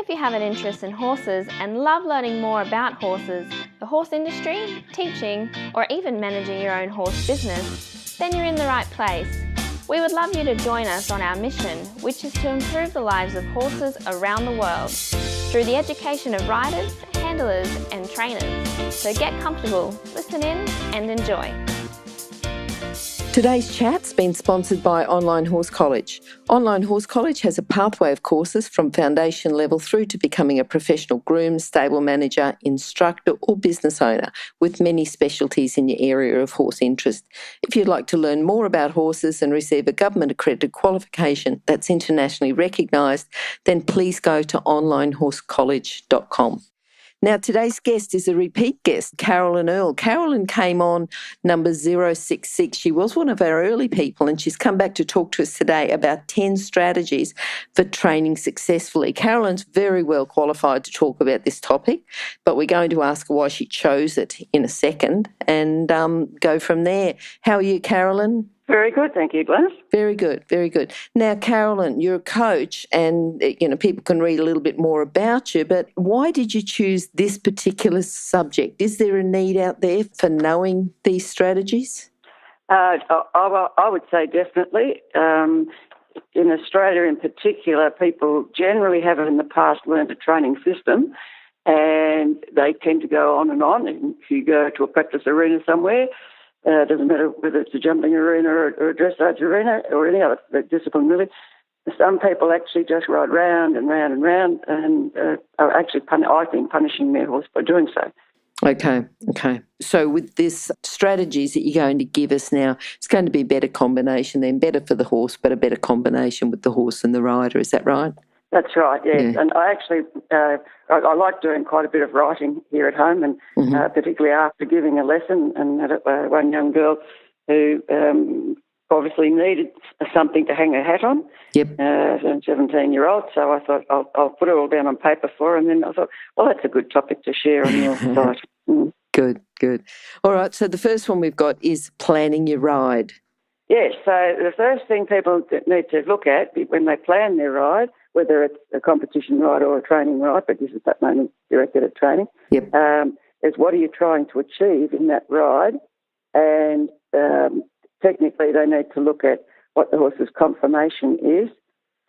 If you have an interest in horses and love learning more about horses, the horse industry, teaching, or even managing your own horse business, then you're in the right place. We would love you to join us on our mission, which is to improve the lives of horses around the world through the education of riders, handlers, and trainers. So get comfortable, listen in, and enjoy. Today's chat's been sponsored by Online Horse College. Online Horse College has a pathway of courses from foundation level through to becoming a professional groom, stable manager, instructor or business owner with many specialties in your area of horse interest. If you'd like to learn more about horses and receive a government accredited qualification that's internationally recognised, then please go to onlinehorsecollege.com. Now, today's guest is a repeat guest, Carolyn Earl. Carolyn came on number 066. She was one of our early people, and she's come back to talk to us today about 10 strategies for training successfully. Carolyn's very well qualified to talk about this topic, but we're going to ask her why she chose it in a second and go from there. How are you, Carolyn? Very good, thank you, Glenys. Very good, very good. Now, Carolyn, you're a coach and, people can read a little bit more about you, but why did you choose this particular subject? Is there a need out there for knowing these strategies? I would say definitely. In Australia in particular, people generally have in the past learned a training system and they tend to go on and on. And if you go to a practice arena somewhere, it doesn't matter whether it's a jumping arena or a dressage arena or any other discipline, really. Some people actually just ride round and round and round and are actually, I think, punishing their horse by doing so. Okay. So with this strategies that you're going to give us now, it's going to be a better combination then, better for the horse, but a better combination with the horse and the rider. Is that right? That's right, yes. Yeah. And I actually, I like doing quite a bit of writing here at home, and particularly after giving a lesson, and had one young girl who obviously needed something to hang her hat on. Yep. A 17-year-old, so I thought I'll put it all down on paper for her, and then I thought, well, that's a good topic to share on your site. Mm. Good. All right, so the first one we've got is planning your ride. Yes, so the first thing people need to look at when they plan their ride, whether it's a competition ride or a training ride, but this is mainly directed at training, is what are you trying to achieve in that ride? And technically they need to look at what the horse's conformation is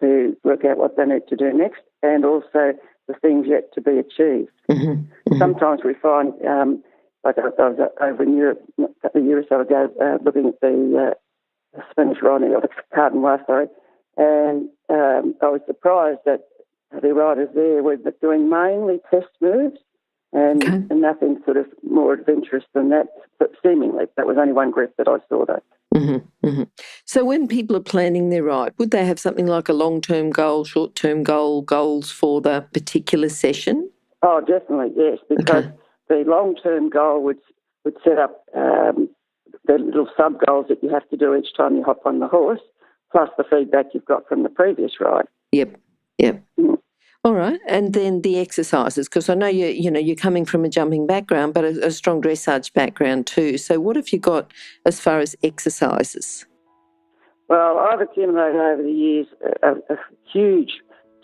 to work out what they need to do next, and also the things yet to be achieved. Mm-hmm. Sometimes we find, like I was over in Europe a year or so ago looking at the Spanish riding, and I was surprised that the riders there were doing mainly test moves and nothing sort of more adventurous than that, but seemingly. That was only one group that I saw that. Mm-hmm, mm-hmm. So when people are planning their ride, would they have something like a long-term goal, short-term goal, goals for the particular session? Oh, definitely, yes, because the long-term goal would set up the little sub-goals that you have to do each time you hop on the horse, plus the feedback you've got from the previous ride. Yep. Mm. All right, and then the exercises, because I know you're coming from a jumping background, but a strong dressage background too. So what have you got as far as exercises? Well, I've accumulated over the years a huge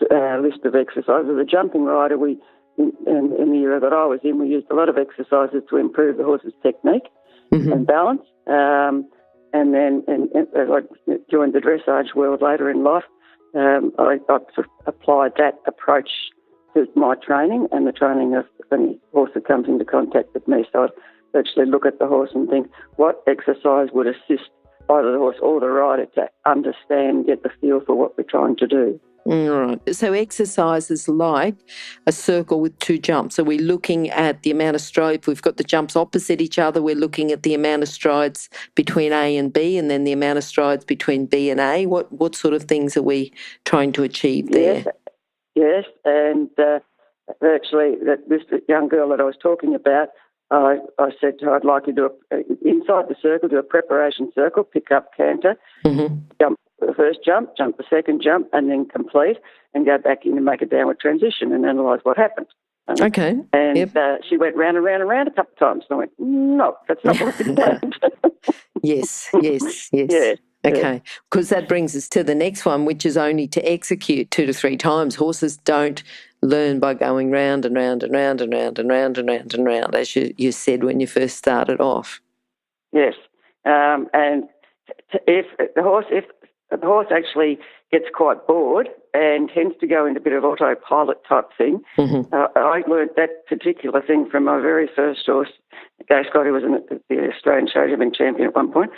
list of exercises. As a jumping rider, in the era that I was in, we used a lot of exercises to improve the horse's technique and balance. And then as I joined the dressage world later in life, I sort of applied that approach to my training and the training of any horse that comes into contact with me. So I'd actually look at the horse and think, what exercise would assist either the horse or the rider to understand, get the feel for what we're trying to do. All right. So exercises like a circle with two jumps. Are we looking at the amount of strides? We've got the jumps opposite each other. We're looking at the amount of strides between A and B, and then the amount of strides between B and A. What sort of things are we trying to achieve there? Yes, and actually this young girl that I was talking about, I said to her, I'd like you to do inside the circle, do a preparation circle, pick up, canter, jump the first jump the second jump, and then complete, and go back in and make a downward transition and analyse what happened. Okay. And she went round and round and round a couple of times. And I went, no, that's not what we planned. Yes. Yeah. Okay, because that brings us to the next one, which is only to execute 2 to 3 times. Horses don't learn by going round and round and round and round and round and round and round, as you said when you first started off. Yes, and if the horse actually gets quite bored and tends to go into a bit of autopilot type thing, I learned that particular thing from my very first horse, Gay Scott, who was the Australian show jumping champion at one point.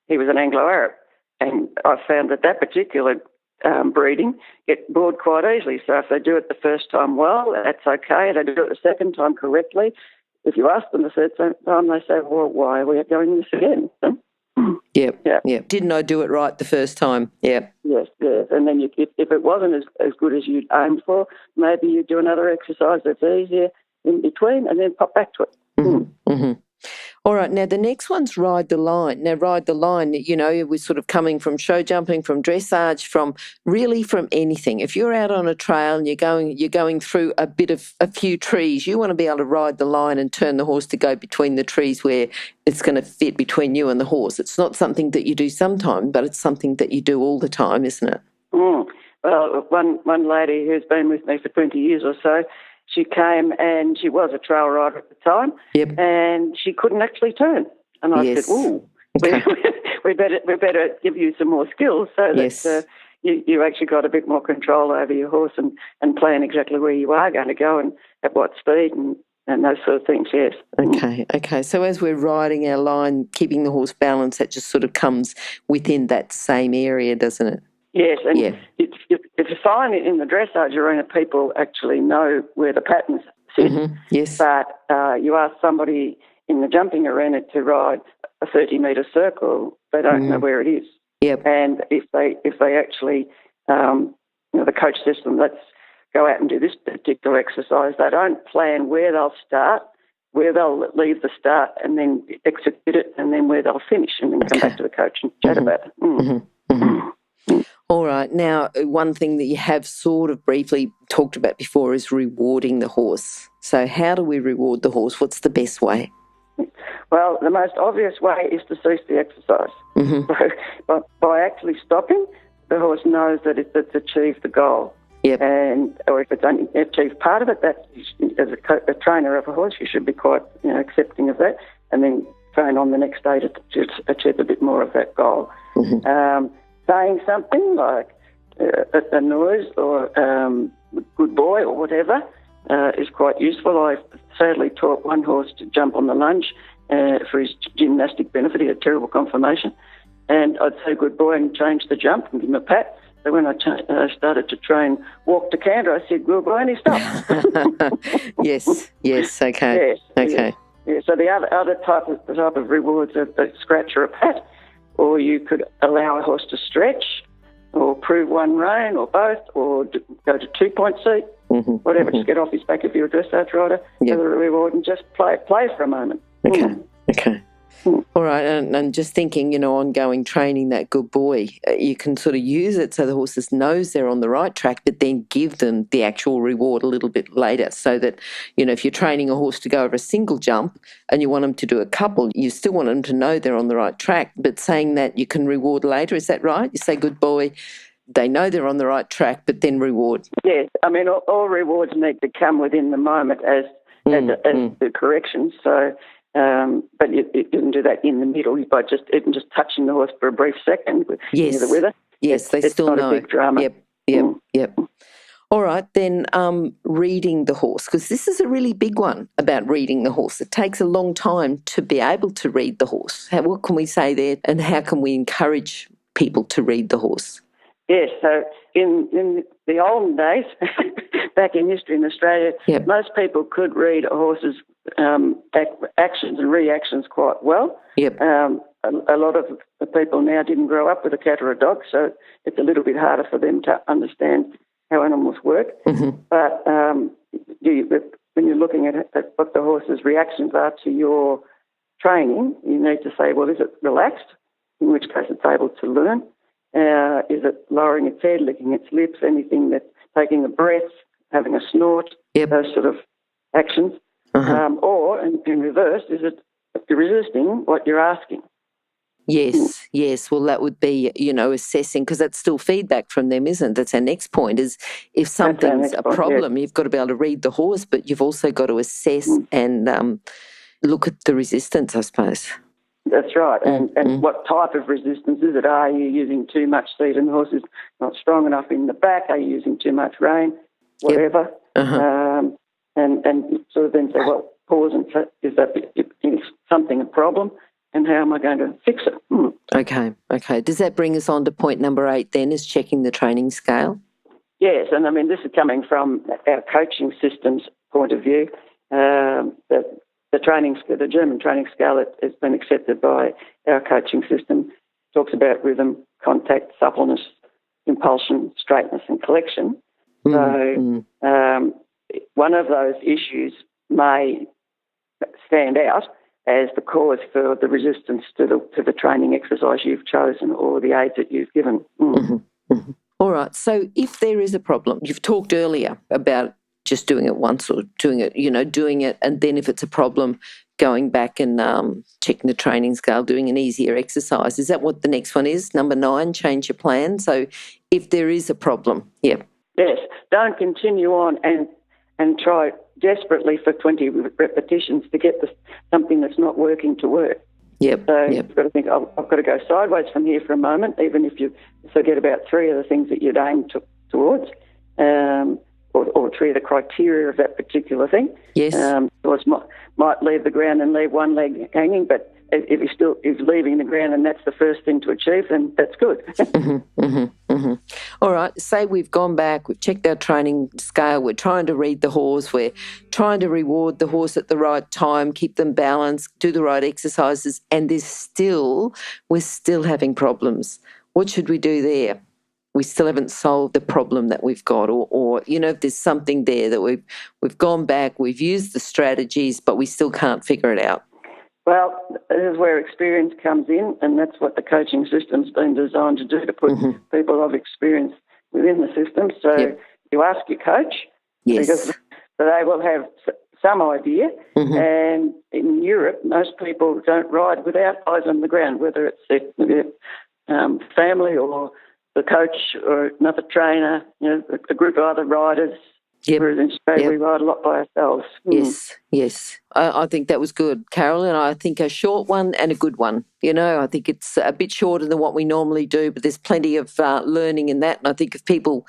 He was an Anglo-Arab, and I found that particular breeding get bored quite easily. So if they do it the first time well, that's okay. They do it the second time correctly. If you ask them the third time, they say, well, why are we going this again? Yep. Didn't I do it right the first time? Yep. Yes. And then if it wasn't as good as you'd aimed for, maybe you do another exercise that's easier in between and then pop back to it. All right, now the next one's ride the line. Now, ride the line, we're sort of coming from show jumping, from dressage, from anything. If you're out on a trail and you're going through a few trees, you want to be able to ride the line and turn the horse to go between the trees where it's going to fit between you and the horse. It's not something that you do sometimes, but it's something that you do all the time, isn't it? Well, one lady who's been with me for 20 years or so, she came and she was a trail rider at the time, and she couldn't actually turn. And I said, "Ooh, okay. we better give you some more skills so that you actually got a bit more control over your horse and plan exactly where you are going to go and at what speed and those sort of things." Yes. Okay. So as we're riding our line, keeping the horse balanced, that just sort of comes within that same area, doesn't it? Yes, and it's a sign in the dressage arena, people actually know where the patterns sit. Yes. But you ask somebody in the jumping arena to ride a 30-metre circle, they don't know where it is. Yep. And if they actually, the coach says to them, let's go out and do this particular exercise, they don't plan where they'll start, where they'll leave the start and then execute it, and then where they'll finish, and then come back to the coach and chat about it. All right. Now, one thing that you have sort of briefly talked about before is rewarding the horse. So how do we reward the horse? What's the best way? Well, the most obvious way is to cease the exercise. So, by actually stopping, the horse knows that it's achieved the goal. Yep. Or if it's only achieved part of it, that as a trainer of a horse, you should be quite accepting of that, and then train on the next day to achieve a bit more of that goal. Saying something like a noise or good boy or whatever is quite useful. I sadly taught one horse to jump on the lunge for his gymnastic benefit. He had terrible conformation. And I'd say good boy and change the jump and give him a pat. So when I started to train walk to canter, I said good boy and he stopped. Yes, okay. Yes, okay. Yeah, so the other type of rewards are a scratch or a pat. Or you could allow a horse to stretch or prove one rein or both or go to 2-point seat, whatever, just get off his back if you're a dressage rider, as a reward, and just play for a moment. Okay. All right, and just thinking, ongoing training, that good boy, you can sort of use it so the horses knows they're on the right track, but then give them the actual reward a little bit later so that, if you're training a horse to go over a single jump and you want them to do a couple, you still want them to know they're on the right track, but saying that you can reward later, is that right? You say good boy, they know they're on the right track, but then reward. Yes, I mean, all rewards need to come within the moment as the corrections, so... but you can do that in the middle by just touching the horse for a brief second with the weather. Yes, they still know. It's not a big drama. Yep. All right, then reading the horse, because this is a really big one about reading the horse. It takes a long time to be able to read the horse. What can we say there, and how can we encourage people to read the horse? Yes, so in the olden days, back in history in Australia, most people could read a horse's actions and reactions quite well. A lot of the people now didn't grow up with a cat or a dog, so it's a little bit harder for them to understand how animals work. But when you're looking at what the horse's reactions are to your training, you need to say, well, is it relaxed, in which case it's able to learn? Is it lowering its head, licking its lips, anything that's taking a breath, having a snort, those sort of actions? Or, in reverse, is it resisting what you're asking? Yes, yes. Well, that would be, assessing, because that's still feedback from them, isn't it? That's our next point, is if something's a problem, you've got to be able to read the horse, but you've also got to assess and look at the resistance, I suppose. That's right. And what type of resistance is it? Are you using too much seed and the horse is not strong enough in the back? Are you using too much rein? Whatever. Yep. Uh-huh. And sort of then say, well, pause and say, is something a problem? And how am I going to fix it? Okay. Does that bring us on to point number 8 then, is checking the training scale? Yes, and I mean, this is coming from our coaching systems point of view. The German training scale has been accepted by our coaching system. It talks about rhythm, contact, suppleness, impulsion, straightness and collection. So one of those issues may stand out as the cause for the resistance to the training exercise you've chosen or the aids that you've given. All right. So if there is a problem, you've talked earlier about just doing it once or doing it, and then if it's a problem, going back and checking the training scale, doing an easier exercise. Is that what the next one is? Number 9, change your plan. So if there is a problem, yeah. Yes. Don't continue on and try desperately for 20 repetitions to get something that's not working to work. Yep. So you've got to think, I've got to go sideways from here for a moment, even if you forget about 3 of the things that you'd aimed towards, or 3 of the criteria of that particular thing. Yes. Horse might leave the ground and leave one leg hanging, but if he's leaving the ground and that's the first thing to achieve, then that's good. All right, say we've gone back, we've checked our training scale, we're trying to read the horse, we're trying to reward the horse at the right time, keep them balanced, do the right exercises, and we're still having problems. What should we do there? We still haven't solved the problem that we've got, or if there's something there that we've gone back, we've used the strategies, but we still can't figure it out. Well, this is where experience comes in, and that's what the coaching system's been designed to do, to put people of experience within the system. So you ask your coach, because they will have some idea, and in Europe, most people don't ride without eyes on the ground, whether it's their family or the coach or another trainer, a group of other riders. Whereas in Australia, we ride a lot by ourselves. Yes. I think that was good, Carolyn. I think a short one and a good one. I think it's a bit shorter than what we normally do, but there's plenty of learning in that. And I think if people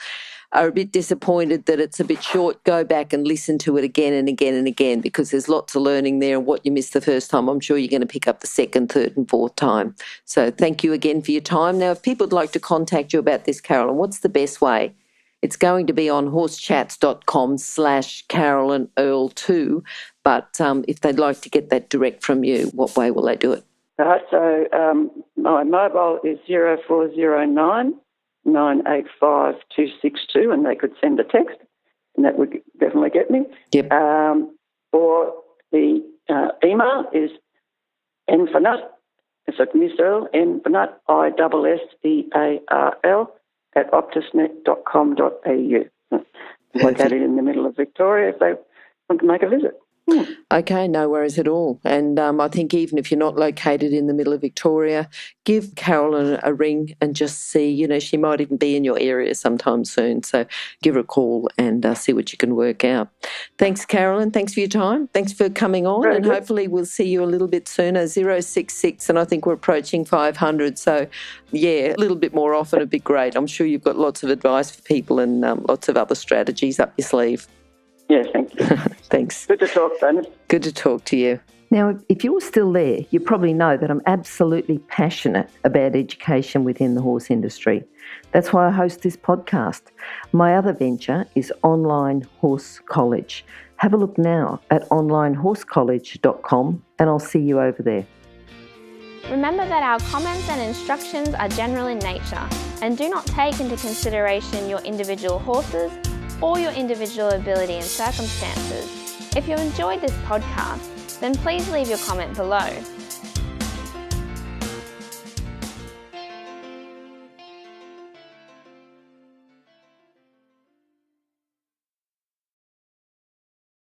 are a bit disappointed that it's a bit short, go back and listen to it again and again and again, because there's lots of learning there. And what you missed the first time, I'm sure you're going to pick up the second, third and fourth time. So thank you again for your time. Now, if people would like to contact you about this, Carolyn, what's the best way? It's going to be on horsechats.com/Carolyn Earl 2. But if they'd like to get that direct from you, what way will they do it? All right, so my mobile is 0409 985 262, and they could send a text, and that would definitely get me. Yep. Or the email is nfanut, so Miss Earl, nfanut, ISSEARL, @optusnet.com.au. Located in the middle of Victoria if they want to make a visit. Okay, no worries at all. And I think even if you're not located in the middle of Victoria, give Carolyn a ring and just see, she might even be in your area sometime soon. So give her a call and see what you can work out. Thanks, Carolyn. Thanks for your time. Thanks for coming on. Very and good. Hopefully we'll see you a little bit sooner. 066, and I think we're approaching 500. So, a little bit more often would be great. I'm sure you've got lots of advice for people and lots of other strategies up your sleeve. Yes, thank you. Thanks. Good to talk, Glenys. Good to talk to you. Now, if you're still there, you probably know that I'm absolutely passionate about education within the horse industry. That's why I host this podcast. My other venture is Online Horse College. Have a look now at onlinehorsecollege.com and I'll see you over there. Remember that our comments and instructions are general in nature and do not take into consideration your individual horses or your individual ability and circumstances. If you enjoyed this podcast, then please leave your comment below.